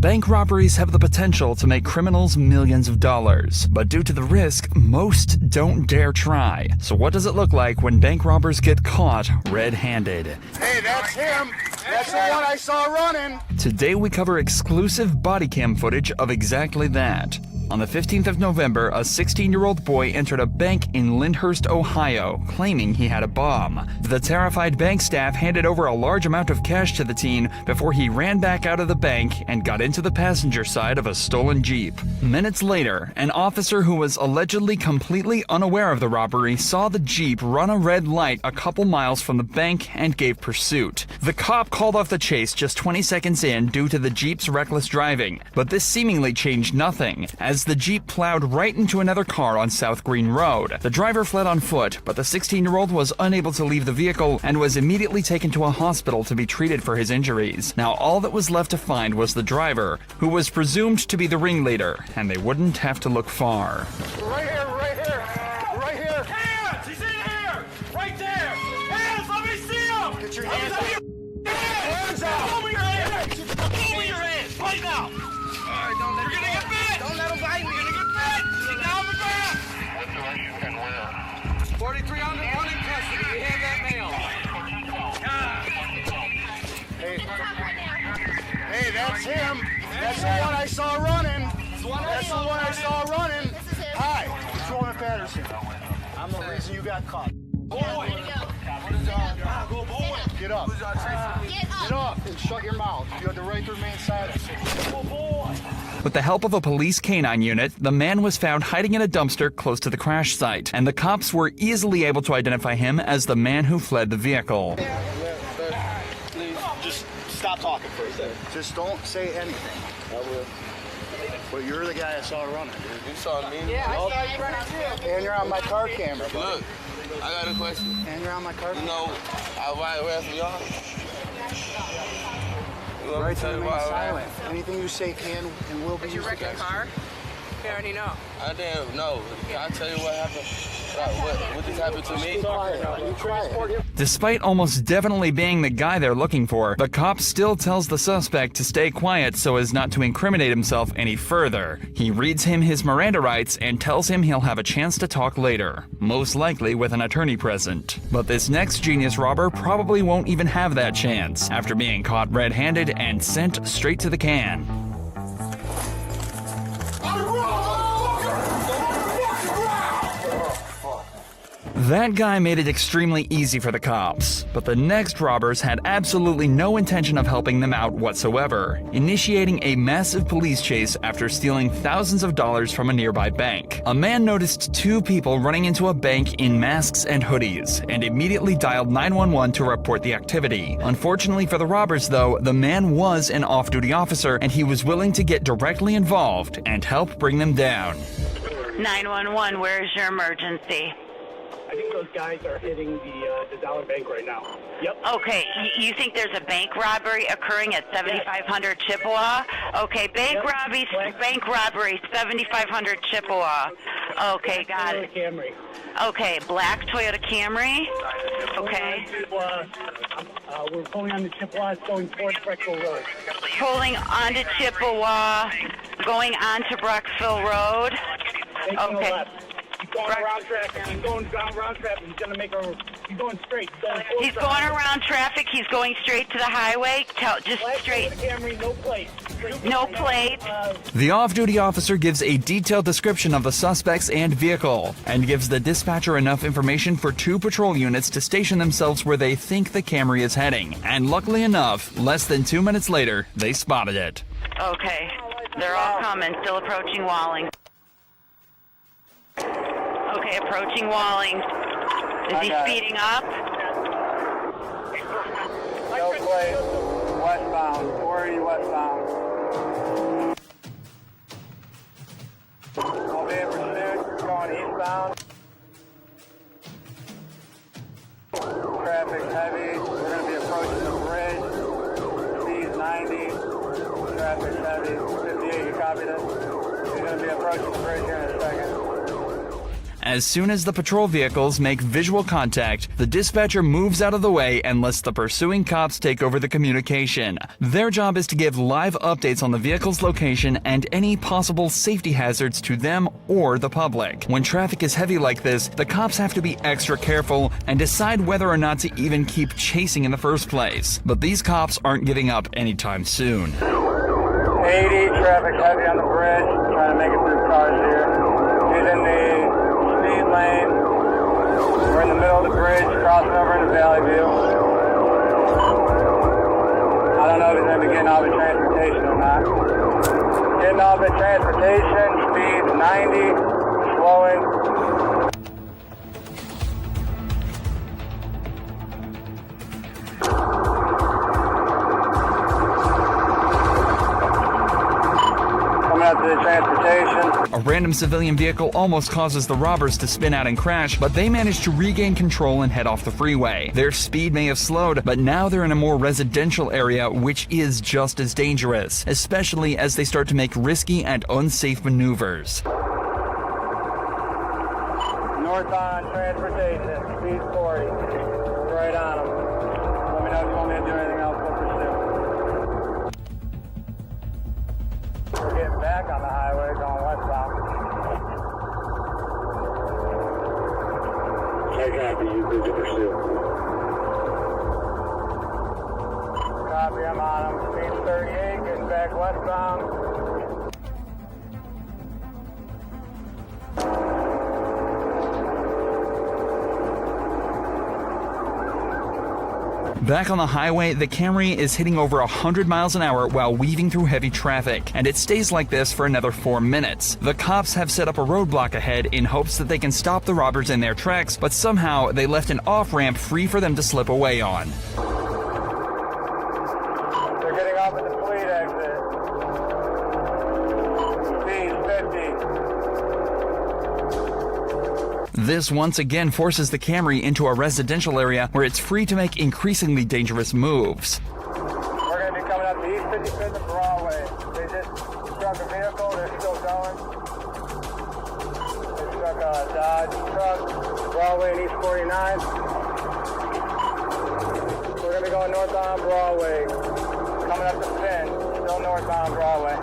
Bank robberies have the potential to make criminals millions of dollars, but due to the risk, most don't dare try. So what does it look like when bank robbers get caught red-handed? Hey, that's him. That's the one I saw running. Today we cover exclusive body cam footage of exactly that. On the 15th of November, a 16-year-old boy entered a bank in Lyndhurst, Ohio, claiming he had a bomb. The terrified bank staff handed over a large amount of cash to the teen before he ran back out of the bank and got into the passenger side of a stolen Jeep. Minutes later, an officer who was allegedly completely unaware of the robbery saw the Jeep run a red light a couple miles from the bank and gave pursuit. The cop called off the chase just 20 seconds in due to the Jeep's reckless driving, but this seemingly changed nothing, as the Jeep plowed right into another car on South Green Road. The driver fled on foot, but the 16-year-old was unable to leave the vehicle and was immediately taken to a hospital to be treated for his injuries. Now all that was left to find was the driver, who was presumed to be the ringleader, and they wouldn't have to look far. Right here, right here, right here. Hands! He's in here! Right there! Hands! Let me see him! Get your hands up. Hands out! Pull me your hands! Pull me your hands! Right now! Alright, don't let You're gonna get bit! Don't let him bite me. You're gonna get bit! Sit down on the ground! 4300 one in custody. You have that mail. Hey, that's him. That's the one I saw running. That's the one I saw running. Hi, it's Roman Patterson. I'm the reason you got caught. Boy! Go boy! Get up. Get up and shut your mouth. You have the right to remain silent. Go boy! With the help of a police canine unit, the man was found hiding in a dumpster close to the crash site, and the cops were easily able to identify him as the man who fled the vehicle. Please, just stop talking for a second. Just don't say anything. I will. But you're the guy I saw running, dude. You saw me? Yeah, I saw you running too. And you're on my car camera, bud. Look, I got a question. And you're on my car You camera. know, I ride away from y'all. You want me Right to to tell you remain why I silent. Anything you say can and will be used Wreck your against car? We already know. I didn't know. Can I tell you what happened? What just happened to me? you. Quiet. You quiet. Despite almost definitely being the guy they're looking for, the cop still tells the suspect to stay quiet so as not to incriminate himself any further. He reads him his Miranda rights and tells him he'll have a chance to talk later, most likely with an attorney present. But this next genius robber probably won't even have that chance after being caught red-handed and sent straight to the can. That guy made it extremely easy for the cops, but the next robbers had absolutely no intention of helping them out whatsoever, initiating a massive police chase after stealing thousands of dollars from a nearby bank. A man noticed two people running into a bank in masks and hoodies, and immediately dialed 911 to report the activity. Unfortunately for the robbers, though, the man was an off-duty officer, and he was willing to get directly involved and help bring them down. 911, where is your emergency? I think those guys are hitting the Dollar Bank right now. Yep. Okay, you think there's a bank robbery occurring at 7500 Chippewa? Okay, bank robbery, 7500 Chippewa. Okay, got it. Camry. Okay, black Toyota Camry. Okay. We're pulling on the Chippewa, going towards Brecksville Road. Pulling onto Chippewa, going onto Brecksville Road. Taking a Okay. left. He's going around traffic. He's going around traffic. He's going to make a. He's going straight. He's going around traffic. He's going straight to the highway. Just straight. Camry, no plate. No plate. The off-duty officer gives a detailed description of the suspects and vehicle, and gives the dispatcher enough information for 2 patrol units to station themselves where they think the Camry is heading. And luckily enough, less than 2 minutes later, they spotted it. Okay, they're all coming. Still approaching Walling. Okay, approaching Walling. Is he speeding up? No plate. Westbound. 40 westbound. I'll be in pursuit. Going eastbound. Traffic heavy. We're going to be approaching the bridge. Speed 90. Traffic heavy. 58, you copy this? We're going to be approaching the bridge here in a second. As soon as the patrol vehicles make visual contact, the dispatcher moves out of the way and lets the pursuing cops take over the communication. Their job is to give live updates on the vehicle's location and any possible safety hazards to them or the public. When traffic is heavy like this, the cops have to be extra careful and decide whether or not to even keep chasing in the first place. But these cops aren't giving up anytime soon. 80, traffic heavy on the bridge, trying to make it through cars here. He's in the speed lane. We're in the middle of the bridge, crossing over into Valley View. I don't know if he's going to be getting off at transportation or not. Getting off at transportation, speed 90, slowing. Up to the transportation. A random civilian vehicle almost causes the robbers to spin out and crash, but they manage to regain control and head off the freeway. Their speed may have slowed, but now they're in a more residential area, which is just as dangerous, especially as they start to make risky and unsafe maneuvers. Northbound transportation, speed 40. Right on them. Let me know if you want me to do anything else. We'll pursue. We're getting back on the highway going westbound. Copy, you good to pursue. Copy, I'm on them. Speed 38, getting back westbound. Back on the highway, the Camry is hitting over 100 miles an hour while weaving through heavy traffic, and it stays like this for another 4 minutes. The cops have set up a roadblock ahead in hopes that they can stop the robbers in their tracks, but somehow they left an off-ramp free for them to slip away on. They're getting off at the fleet exit. Speed 50. This once again forces the Camry into a residential area where it's free to make increasingly dangerous moves. We're going to be coming up to East 55th and Broadway. They just struck a vehicle. They're still going. They struck a Dodge truck, Broadway and East 49. We're going to be going northbound Broadway. Coming up to Finn, still northbound Broadway.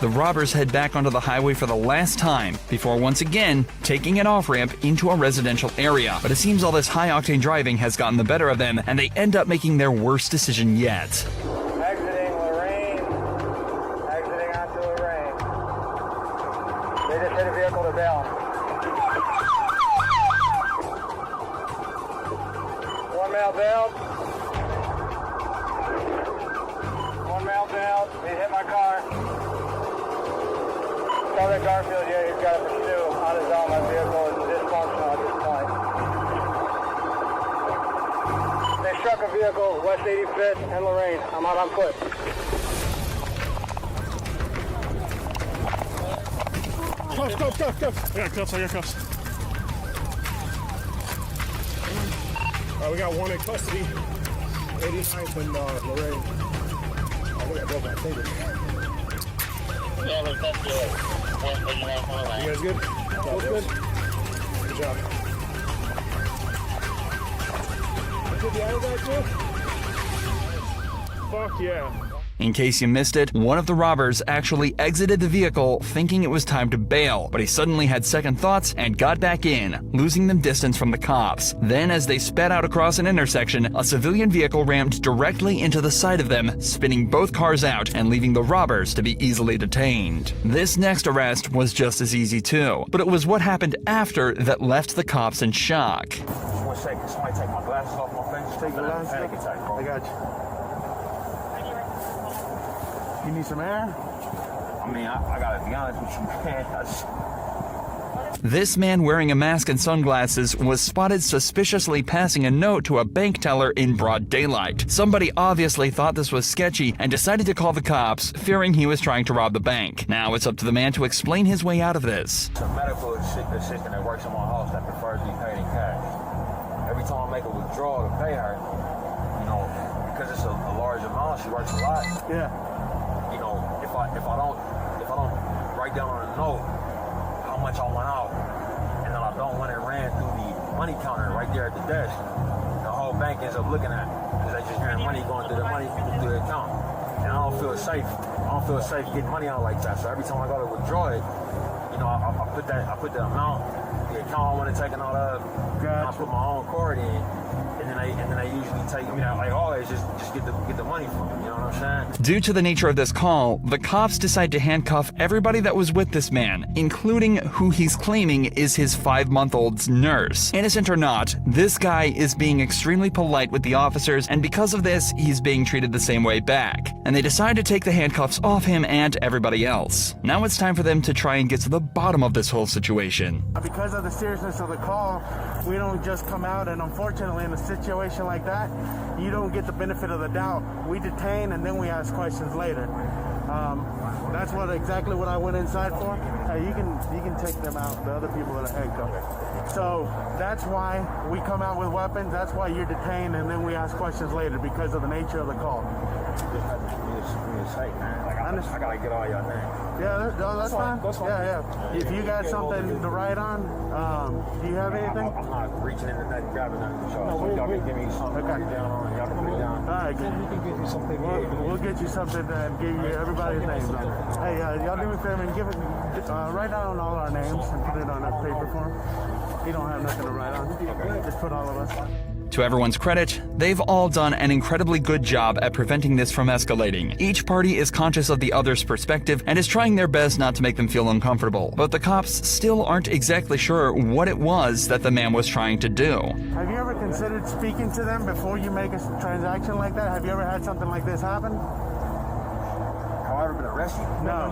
The robbers head back onto the highway for the last time before once again taking an off-ramp into a residential area. But it seems all this high-octane driving has gotten the better of them, and they end up making their worst decision yet. Exiting Lorraine. Exiting onto Lorraine. They just hit a vehicle to bail. One male bailed. One male bailed. He hit my car. Southern Garfield, yeah, he's got to pursue on his own. My vehicle is dysfunctional at this point. They struck a vehicle, West 85th and Lorraine. I'm out on foot. Cuffs. I got cuffs. We got one in custody. 89th and Lorraine. I think I broke my finger. You guys good? Both good? Good job. Did the airbag too? Fuck yeah. In case you missed it, one of the robbers actually exited the vehicle thinking it was time to bail, but he suddenly had second thoughts and got back in, losing them distance from the cops. Then, as they sped out across an intersection, a civilian vehicle rammed directly into the side of them, spinning both cars out and leaving the robbers to be easily detained. This next arrest was just as easy too, but it was what happened after that left the cops in shock. 1 second, somebody take my glasses off my face. Take the glasses off. I got you. You need some air? I mean, I gotta be honest with you, man. This man wearing a mask and sunglasses was spotted suspiciously passing a note to a bank teller in broad daylight. Somebody obviously thought this was sketchy and decided to call the cops, fearing he was trying to rob the bank. Now it's up to the man to explain his way out of this. Some medical assistant that works in my house that prefers to be paid in cash. every time I make a withdrawal to pay her, you know, because it's a large amount, she works a lot. Yeah. You know, if I don't write down on a note how much I want out, and then I don't want it ran through the money counter right there at the desk, the whole bank ends up looking at it because they just hearing money going through the account, and I don't feel safe. I don't feel safe getting money out like that. So every time I go to withdraw it, you know, I put the amount, the account I want to take it out of, and I put my own card in, and then they usually take, you know, like always just get the money from them. You know what I'm saying? Due to the nature of this call, the cops decide to handcuff everybody that was with this man, including who he's claiming is his 5-month-old's nurse. Innocent or not, this guy is being extremely polite with the officers, and because of this, he's being treated the same way back. And they decide to take the handcuffs off him and everybody else. Now it's time for them to try and get to the bottom of this whole situation. Because of the seriousness of the call, we don't just come out, and unfortunately in a situation like that, you don't get the benefit of the doubt. We detain and then we ask questions later. That's exactly what I went inside for. Hey, you can take them out, the other people that are handcuffed. So that's why we come out with weapons. That's why you're detained, and then we ask questions later because of the nature of the call. I gotta get all y'all names. Yeah, that's fine. Yeah. If you got something to write on, do you have anything? I'm not reaching into nothing, grabbing nothing. So y'all can give me something to put down on. Y'all can put it down. All right, good. We can get you something. We'll get you something and give you everybody's names on it. Hey, y'all do me a favor and write down all our names and put it on a paper form. You don't have nothing to write on. Just put all of us. To everyone's credit, they've all done an incredibly good job at preventing this from escalating. Each party is conscious of the other's perspective and is trying their best not to make them feel uncomfortable. But the cops still aren't exactly sure what it was that the man was trying to do. Have you ever considered speaking to them before you make a transaction like that? Have you ever had something like this happen? Have I ever been arrested? No.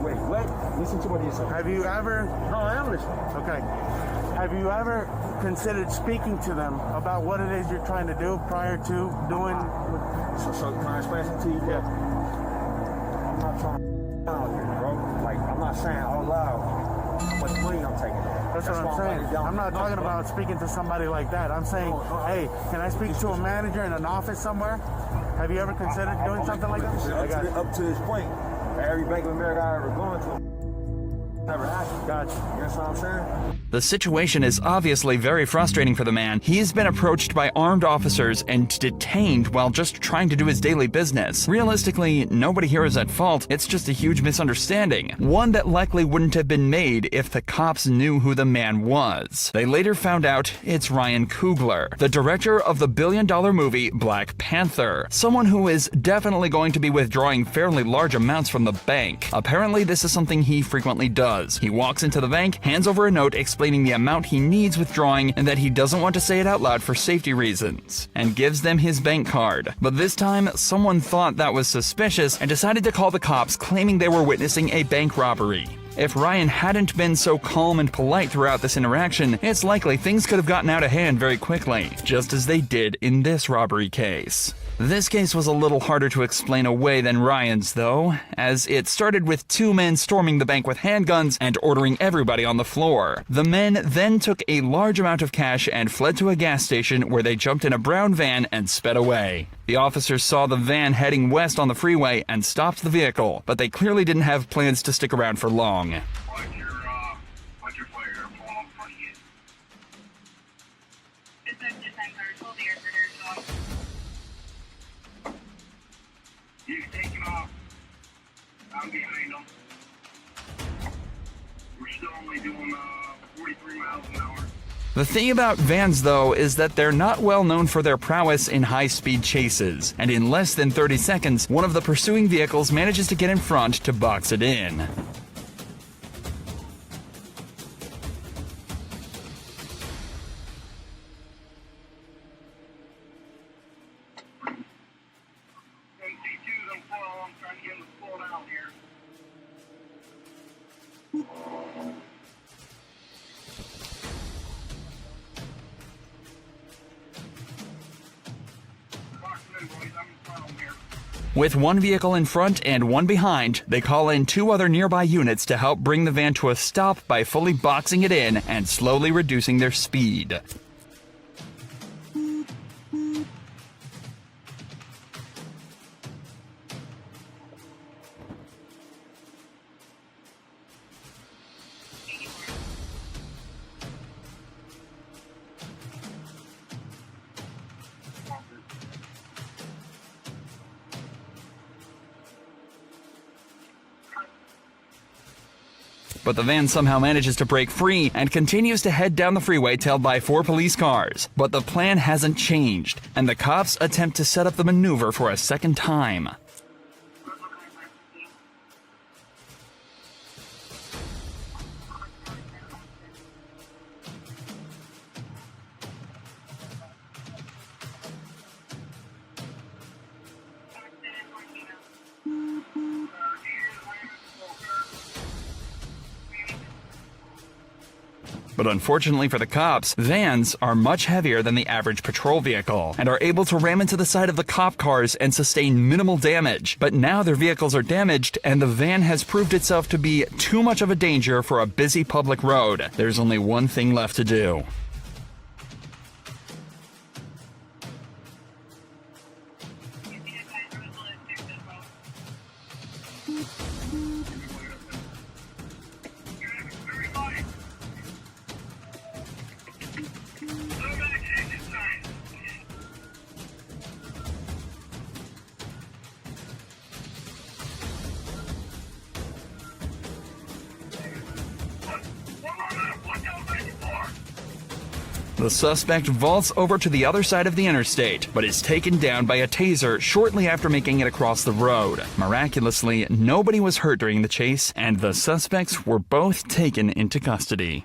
Wait, what? Listen to what he said. Have you ever? No, I am listening. Okay. Have you ever considered speaking to them about what it is you're trying to do prior to doing? So can I explain something to you? Yeah. I'm not trying to out here, bro. Like, I'm not saying out loud how much money I'm taking. That's what I'm saying. I'm not talking about speaking to somebody like that. I'm saying, hey, can I speak to a manager in an office somewhere? Have you ever considered doing something like that? Up to this point, every Bank of America I ever gone to, never happened. Gotcha. You know what I'm saying? The situation is obviously very frustrating for the man. He's been approached by armed officers and detained while just trying to do his daily business. Realistically, nobody here is at fault. It's just a huge misunderstanding. One that likely wouldn't have been made if the cops knew who the man was. They later found out it's Ryan Coogler, the director of the billion-dollar movie Black Panther. Someone who is definitely going to be withdrawing fairly large amounts from the bank. Apparently, this is something he frequently does. He walks into the bank, hands over a note explaining the amount he needs withdrawing and that he doesn't want to say it out loud for safety reasons, and gives them his bank card. But this time, someone thought that was suspicious and decided to call the cops, claiming they were witnessing a bank robbery. If Ryan hadn't been so calm and polite throughout this interaction, it's likely things could have gotten out of hand very quickly, just as they did in this robbery case. This case was a little harder to explain away than Ryan's, though, as it started with two men storming the bank with handguns and ordering everybody on the floor. The men then took a large amount of cash and fled to a gas station where they jumped in a brown van and sped away. The officers saw the van heading west on the freeway and stopped the vehicle, but they clearly didn't have plans to stick around for long. What's your player pulling up in front of you? It's a defender, hold the air for their dog. He's taking off. I'm behind him. We're still only doing 43 miles an hour. The thing about vans, though, is that they're not well known for their prowess in high-speed chases, and in less than 30 seconds, one of the pursuing vehicles manages to get in front to box it in. With one vehicle in front and one behind, they call in two other nearby units to help bring the van to a stop by fully boxing it in and slowly reducing their speed. but the van somehow manages to break free and continues to head down the freeway tailed by 4 police cars. But the plan hasn't changed, and the cops attempt to set up the maneuver for a second time. But unfortunately for the cops, vans are much heavier than the average patrol vehicle and are able to ram into the side of the cop cars and sustain minimal damage. But now their vehicles are damaged and the van has proved itself to be too much of a danger for a busy public road. There's only one thing left to do. The suspect vaults over to the other side of the interstate, but is taken down by a taser shortly after making it across the road. Miraculously, nobody was hurt during the chase, and the suspects were both taken into custody.